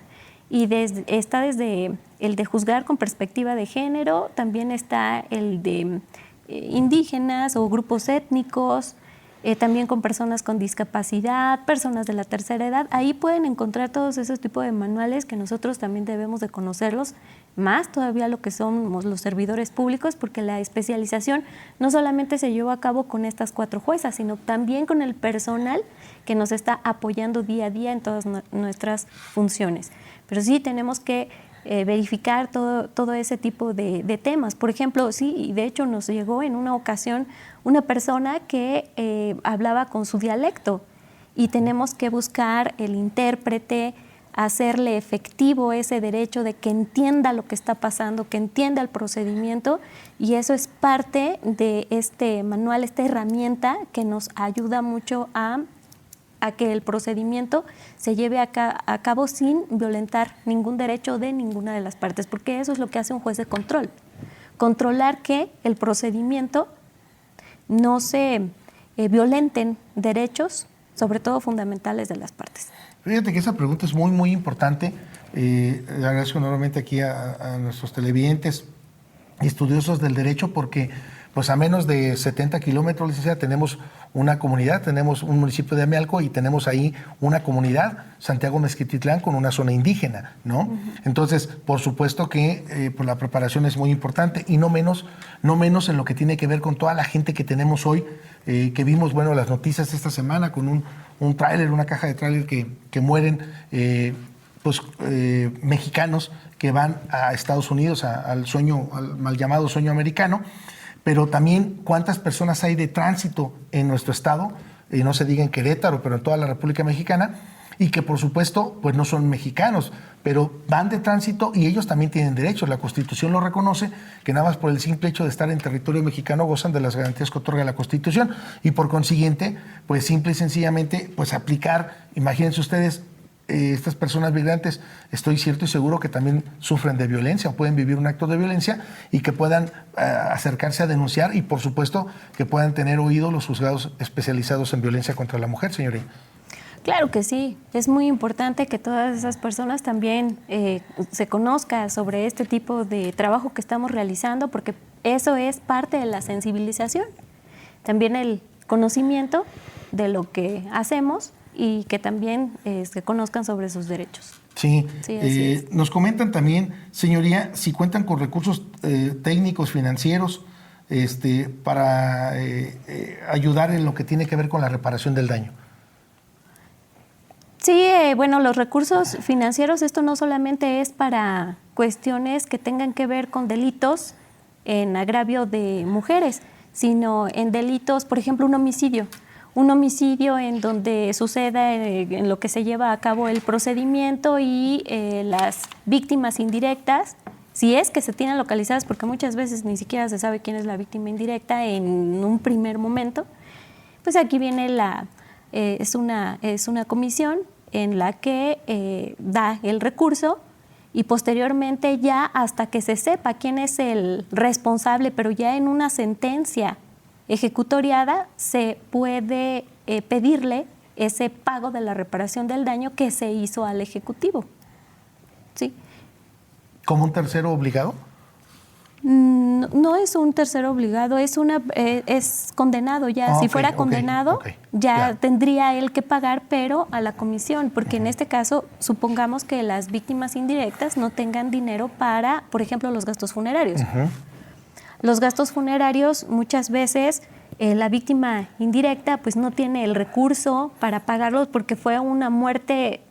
Y está desde el de juzgar con perspectiva de género, también está el de indígenas o grupos étnicos, también con personas con discapacidad, personas de la tercera edad. Ahí pueden encontrar todos esos tipos de manuales que nosotros también debemos de conocerlos, más todavía lo que somos los servidores públicos, porque la especialización no solamente se llevó a cabo con estas 4 juezas, sino también con el personal que nos está apoyando día a día en todas nuestras funciones. Pero sí tenemos que verificar todo ese tipo de temas. Por ejemplo, sí, y de hecho nos llegó en una ocasión una persona que hablaba con su dialecto y tenemos que buscar el intérprete, hacerle efectivo ese derecho de que entienda lo que está pasando, que entienda el procedimiento, y eso es parte de este manual, esta herramienta que nos ayuda mucho a que el procedimiento se lleve a cabo sin violentar ningún derecho de ninguna de las partes, porque eso es lo que hace un juez de control, controlar que el procedimiento no se violenten derechos, sobre todo fundamentales de las partes. Fíjate que esa pregunta es muy, muy importante. Le agradezco enormemente aquí a nuestros televidentes y estudiosos del derecho, porque pues a menos de 70 kilómetros, licenciada, tenemos una comunidad, tenemos un municipio de Amealco y tenemos ahí una comunidad, Santiago Mezquititlán, con una zona indígena, ¿no? Entonces, por supuesto que pues la preparación es muy importante y no menos en lo que tiene que ver con toda la gente que tenemos hoy, que vimos, bueno, las noticias esta semana con un tráiler, una caja de tráiler que mueren, mexicanos que van a Estados Unidos, al mal llamado sueño americano. Pero también cuántas personas hay de tránsito en nuestro estado, y no se diga en Querétaro, pero en toda la República Mexicana, y que por supuesto pues no son mexicanos, pero van de tránsito y ellos también tienen derechos. La Constitución lo reconoce, que nada más por el simple hecho de estar en territorio mexicano gozan de las garantías que otorga la Constitución, y por consiguiente, pues simple y sencillamente, pues aplicar, imagínense ustedes, estas personas migrantes, estoy cierto y seguro que también sufren de violencia o pueden vivir un acto de violencia y que puedan acercarse a denunciar, y por supuesto que puedan tener oído los juzgados especializados en violencia contra la mujer, señorita. Claro que sí, es muy importante que todas esas personas también se conozca sobre este tipo de trabajo que estamos realizando, porque eso es parte de la sensibilización, también el conocimiento de lo que hacemos y que también se conozcan sobre sus derechos. Sí, sí, nos comentan también, señoría, si cuentan con recursos técnicos, financieros, para ayudar en lo que tiene que ver con la reparación del daño. Sí, bueno, los recursos financieros, esto no solamente es para cuestiones que tengan que ver con delitos en agravio de mujeres, sino en delitos, por ejemplo, un homicidio. Un homicidio en donde suceda en lo que se lleva a cabo el procedimiento y las víctimas indirectas, si es que se tienen localizadas, porque muchas veces ni siquiera se sabe quién es la víctima indirecta en un primer momento, pues aquí viene es una comisión en la que da el recurso y posteriormente ya hasta que se sepa quién es el responsable, pero ya en una sentencia ejecutoriada se puede pedirle ese pago de la reparación del daño que se hizo al ejecutivo. ¿Sí? ¿Como un tercero obligado? No es un tercero obligado, es condenado ya. Si fuera condenado, ya tendría él que pagar, pero a la comisión, porque en este caso, supongamos que las víctimas indirectas no tengan dinero para, por ejemplo, los gastos funerarios. Los gastos funerarios, muchas veces, la víctima indirecta pues no tiene el recurso para pagarlos porque fue una muerte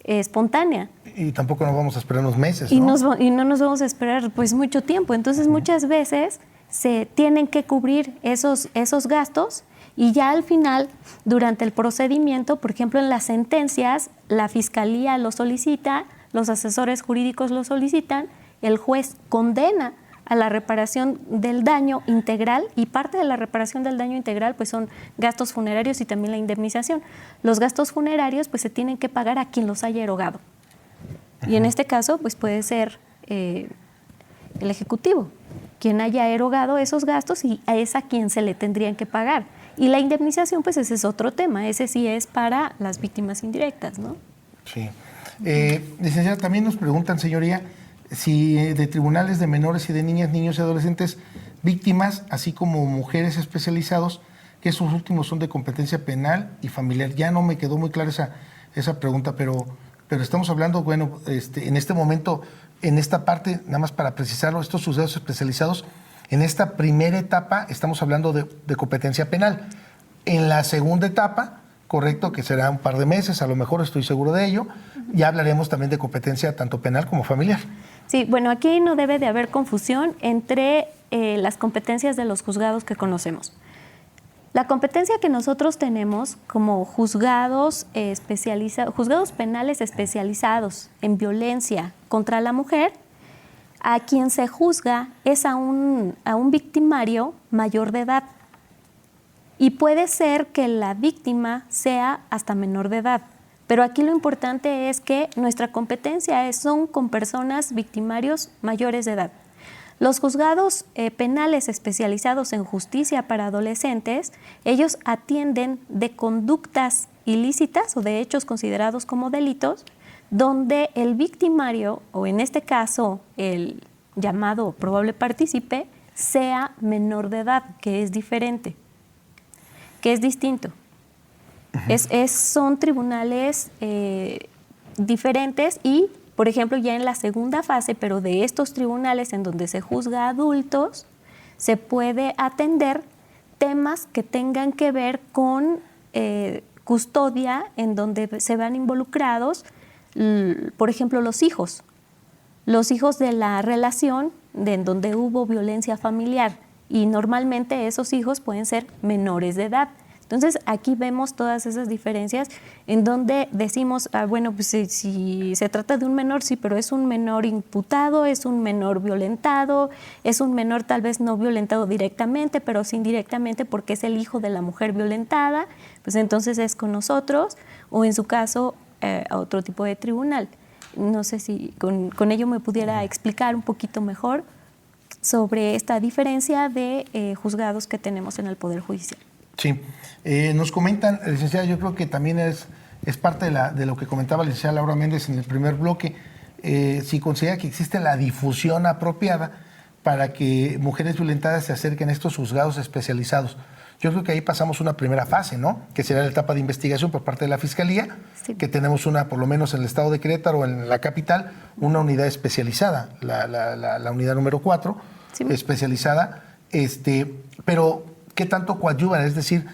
espontánea. Y tampoco nos vamos a esperar unos meses, ¿no? Y no nos vamos a esperar pues mucho tiempo. Entonces muchas veces se tienen que cubrir esos gastos y ya al final, durante el procedimiento, por ejemplo en las sentencias, la fiscalía lo solicita, los asesores jurídicos lo solicitan, el juez condena a la reparación del daño integral y parte de la reparación del daño integral pues son gastos funerarios y también la indemnización. Los gastos funerarios pues se tienen que pagar a quien los haya erogado. Y en este caso pues puede ser el ejecutivo, quien haya erogado esos gastos y es a quien se le tendrían que pagar. Y la indemnización pues ese es otro tema, ese sí es para las víctimas indirectas, ¿no? Sí. Licenciada, también nos preguntan, señoría, si de tribunales de menores y de niñas, niños y adolescentes víctimas, así como mujeres especializados, que esos últimos son de competencia penal y familiar. Ya no me quedó muy clara esa pregunta, pero estamos hablando, bueno, en este momento, en esta parte, nada más para precisarlo, estos juzgados especializados, en esta primera etapa estamos hablando de competencia penal. En la segunda etapa, correcto, que será un par de meses, a lo mejor estoy seguro de ello, ya hablaremos también de competencia tanto penal como familiar. Sí, bueno, aquí no debe de haber confusión entre las competencias de los juzgados que conocemos. La competencia que nosotros tenemos como juzgados penales especializados en violencia contra la mujer, a quien se juzga es a un victimario mayor de edad. Y puede ser que la víctima sea hasta menor de edad. Pero aquí lo importante es que nuestra competencia son con personas victimarios mayores de edad. Los juzgados penales especializados en justicia para adolescentes, ellos atienden de conductas ilícitas o de hechos considerados como delitos, donde el victimario, o en este caso el llamado probable partícipe, sea menor de edad, que es diferente, que es distinto. Son tribunales diferentes y, por ejemplo, ya en la segunda fase, pero de estos tribunales en donde se juzga a adultos, se puede atender temas que tengan que ver con custodia, en donde se van involucrados, por ejemplo, los hijos de la relación en donde hubo violencia familiar, y normalmente esos hijos pueden ser menores de edad. Entonces, aquí vemos todas esas diferencias en donde decimos, bueno, pues si se trata de un menor, sí, pero es un menor imputado, es un menor violentado, es un menor tal vez no violentado directamente, pero sí indirectamente porque es el hijo de la mujer violentada, pues entonces es con nosotros, o en su caso, a otro tipo de tribunal. No sé si con ello me pudiera explicar un poquito mejor sobre esta diferencia de juzgados que tenemos en el Poder Judicial. Sí, nos comentan, licenciada, yo creo que también es parte de lo que comentaba la licenciada Laura Méndez en el primer bloque, si considera que existe la difusión apropiada para que mujeres violentadas se acerquen a estos juzgados especializados. Yo creo que ahí pasamos una primera fase, ¿no? Que será la etapa de investigación por parte de la Fiscalía, sí, que tenemos por lo menos en el estado de Querétaro, en la capital, una unidad especializada, la unidad número 4, sí, especializada, pero ¿qué tanto coadyuvan? Es decir,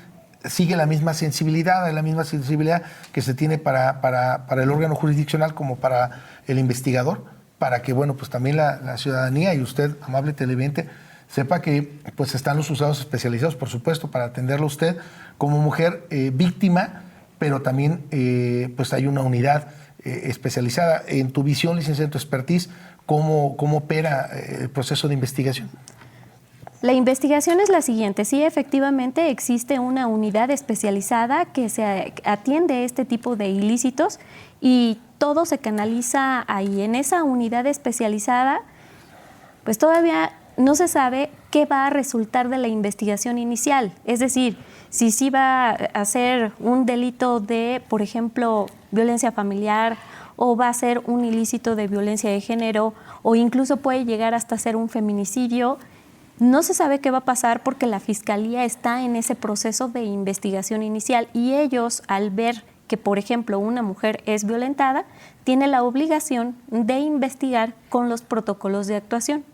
sigue la misma sensibilidad que se tiene para el órgano jurisdiccional como para el investigador, para que, bueno, pues también la ciudadanía y usted, amable televidente, sepa que pues están los juzgados especializados, por supuesto, para atenderlo a usted como mujer víctima, pero también pues hay una unidad especializada. En tu visión, licenciada, en tu expertise, ¿cómo opera el proceso de investigación? La investigación es la siguiente. Sí, efectivamente existe una unidad especializada que se atiende este tipo de ilícitos y todo se canaliza ahí. En esa unidad especializada, pues todavía no se sabe qué va a resultar de la investigación inicial. Es decir, si sí va a ser un delito de, por ejemplo, violencia familiar, o va a ser un ilícito de violencia de género, o incluso puede llegar hasta ser un feminicidio. No se sabe qué va a pasar porque la Fiscalía está en ese proceso de investigación inicial y ellos, al ver que, por ejemplo, una mujer es violentada, tiene la obligación de investigar con los protocolos de actuación.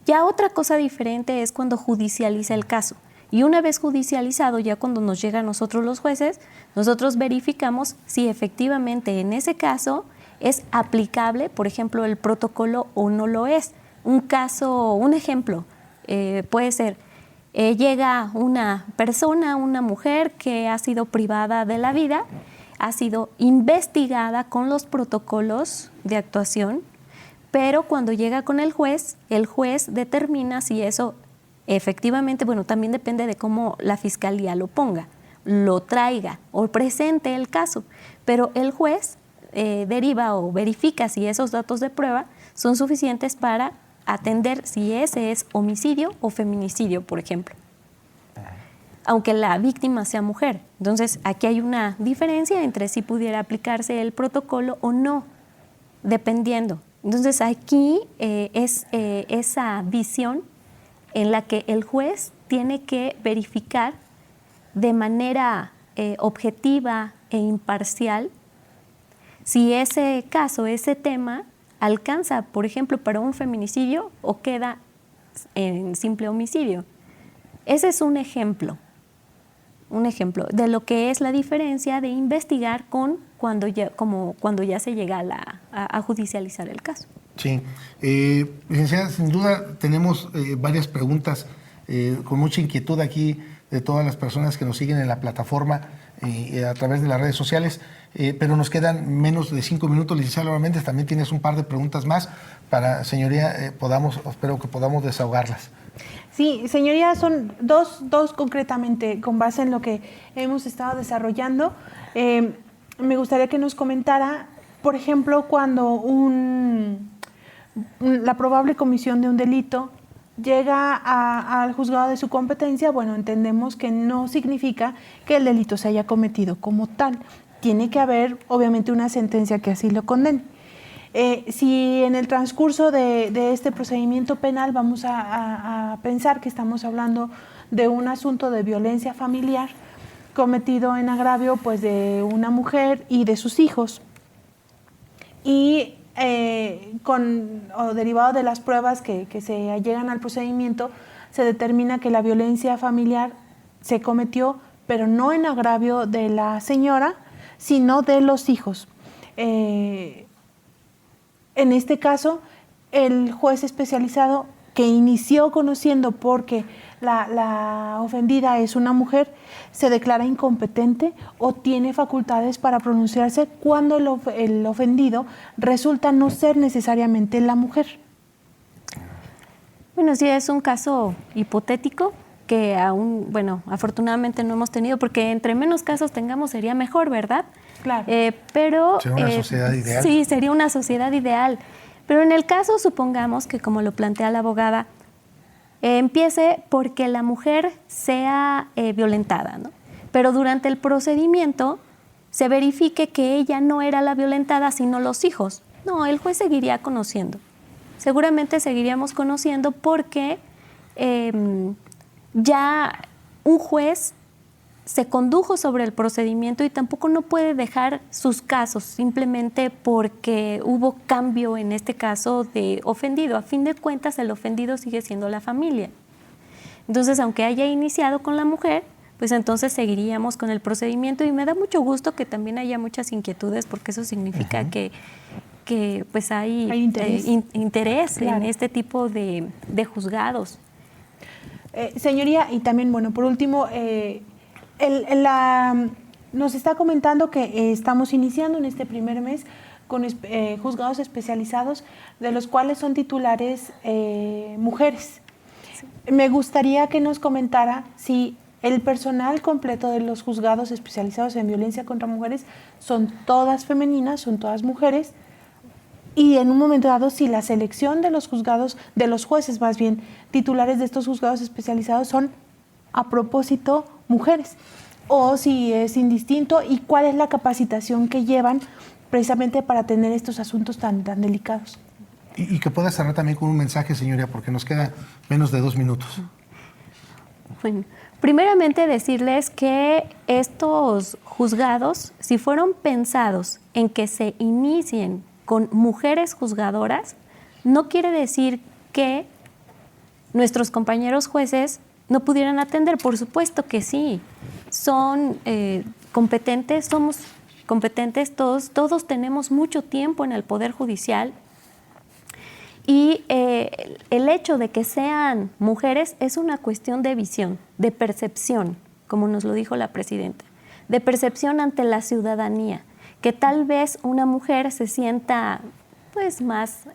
Ya otra cosa diferente es cuando judicializa el caso. Y una vez judicializado, ya cuando nos llega a nosotros los jueces, nosotros verificamos si efectivamente en ese caso es aplicable, por ejemplo, el protocolo o no lo es. Un ejemplo puede ser, llega una persona, una mujer que ha sido privada de la vida, ha sido investigada con los protocolos de actuación, pero cuando llega con el juez determina si eso efectivamente, bueno, también depende de cómo la Fiscalía lo ponga, lo traiga o presente el caso, pero el juez deriva o verifica si esos datos de prueba son suficientes para atender si ese es homicidio o feminicidio, por ejemplo, aunque la víctima sea mujer. Entonces, aquí hay una diferencia entre si pudiera aplicarse el protocolo o no, dependiendo. Entonces, aquí es esa visión en la que el juez tiene que verificar de manera objetiva e imparcial si ese caso, ese tema, alcanza, por ejemplo, para un feminicidio o queda en simple homicidio. Ese es un ejemplo de lo que es la diferencia de investigar con cuando ya se llega a judicializar el caso. Sí. Licenciada, sin duda tenemos varias preguntas con mucha inquietud aquí de todas las personas que nos siguen en la plataforma a través de las redes sociales, pero nos quedan menos de 5 minutos. Licenciada Laura Méndez, también tienes un par de preguntas más para, señoría, espero que podamos desahogarlas. Sí, señoría, son dos concretamente, con base en lo que hemos estado desarrollando. Me gustaría que nos comentara, por ejemplo, cuando la probable comisión de un delito llega al juzgado de su competencia, bueno, entendemos que no significa que el delito se haya cometido como tal. Tiene que haber, obviamente, una sentencia que así lo condene. Si en el transcurso de este procedimiento penal vamos a pensar que estamos hablando de un asunto de violencia familiar cometido en agravio pues, de una mujer y de sus hijos, y derivado de las pruebas que se llegan al procedimiento, se determina que la violencia familiar se cometió, pero no en agravio de la señora, sino de los hijos. En este caso, el juez especializado que inició conociendo porque la ofendida es una mujer, se declara incompetente o tiene facultades para pronunciarse cuando el ofendido resulta no ser necesariamente la mujer. Bueno, sí, es un caso hipotético que aún, bueno, afortunadamente no hemos tenido, porque entre menos casos tengamos sería mejor, ¿verdad? Claro. Pero ¿sería una sociedad ideal? Sí, sería una sociedad ideal. Pero en el caso, supongamos que, como lo plantea la abogada, empiece porque la mujer sea violentada, ¿no? Pero durante el procedimiento se verifique que ella no era la violentada, sino los hijos. No, el juez seguiría conociendo. Seguramente seguiríamos conociendo porque ya un juez se condujo sobre el procedimiento y tampoco no puede dejar sus casos simplemente porque hubo cambio en este caso de ofendido. A fin de cuentas, el ofendido sigue siendo la familia. Entonces, aunque haya iniciado con la mujer, pues entonces seguiríamos con el procedimiento, y me da mucho gusto que también haya muchas inquietudes, porque eso significa que pues hay interés claro, en este tipo de juzgados. Señoría, y también, bueno, por último, nos está comentando que estamos iniciando en este primer mes con juzgados especializados, de los cuales son titulares mujeres. Sí. Me gustaría que nos comentara si el personal completo de los juzgados especializados en violencia contra mujeres son todas femeninas, son todas mujeres, y en un momento dado si la selección de los juzgados, de los jueces más bien, titulares de estos juzgados especializados son a propósito mujeres, o si es indistinto, y cuál es la capacitación que llevan precisamente para tener estos asuntos tan delicados. Y que pueda cerrar también con un mensaje, señoría, porque nos queda menos de 2 minutos. Bueno, primeramente decirles que estos juzgados, si fueron pensados en que se inicien con mujeres juzgadoras, no quiere decir que nuestros compañeros jueces no pudieran atender. Por supuesto que sí, son competentes, somos competentes todos tenemos mucho tiempo en el Poder Judicial, y el hecho de que sean mujeres es una cuestión de visión, de percepción, como nos lo dijo la presidenta, de percepción ante la ciudadanía, que tal vez una mujer se sienta pues más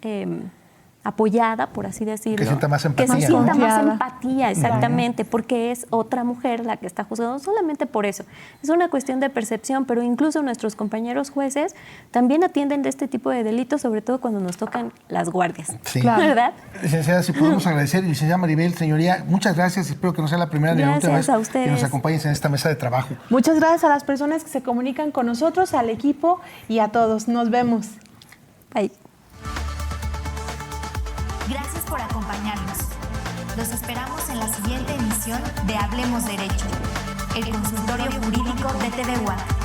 apoyada, por así decirlo. Que sienta más empatía. Que se sienta más empatía, exactamente, porque es otra mujer la que está juzgando, solamente por eso. Es una cuestión de percepción, pero incluso nuestros compañeros jueces también atienden de este tipo de delitos, sobre todo cuando nos tocan las guardias. Sí. Claro. ¿Verdad? Licenciada, si podemos agradecer, licenciada Maribel, señoría, muchas gracias, espero que no sea la primera ni la última vez que nos acompañes en esta mesa de trabajo. Muchas gracias a las personas que se comunican con nosotros, al equipo y a todos. Nos vemos. Bye. Gracias por acompañarnos. Los esperamos en la siguiente emisión de Hablemos Derecho, el consultorio jurídico de TV WAC.